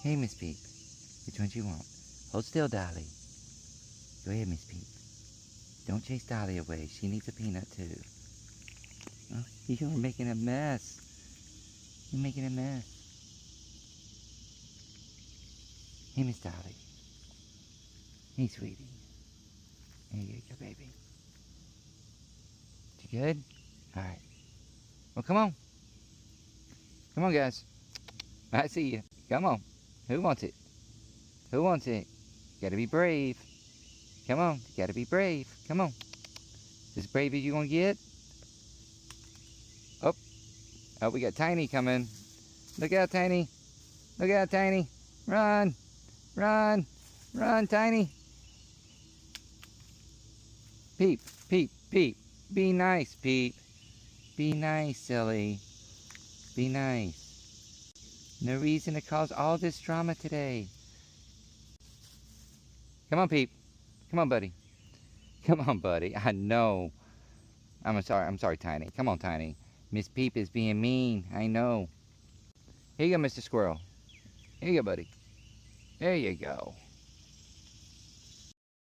Hey, Miss Peep. Which one do you want? Hold still, Dolly. Go ahead, Miss Peep. Don't chase Dolly away. She needs a peanut, too. Oh, you're making a mess. You're making a mess. Hey, Miss Dolly. Hey, sweetie. There you go, baby. You good? Alright. Well, come on. Come on, guys. I see you. Come on. Who wants it? Who wants it? You gotta be brave. Come on. You gotta be brave. Come on. As brave as you gonna get? Oh. Oh, we got Tiny coming. Look out, Tiny. Look out, Tiny. Run. Run. Run, Tiny. Peep. Peep. Peep. Be nice, Peep. Be nice, silly. Be nice. No reason to cause all this drama today. Come on, Peep. Come on, buddy. Come on, buddy. I know. I'm sorry, Tiny. Come on, Tiny. Miss Peep is being mean. I know. Here you go, Mr. Squirrel. Here you go, buddy. There you go.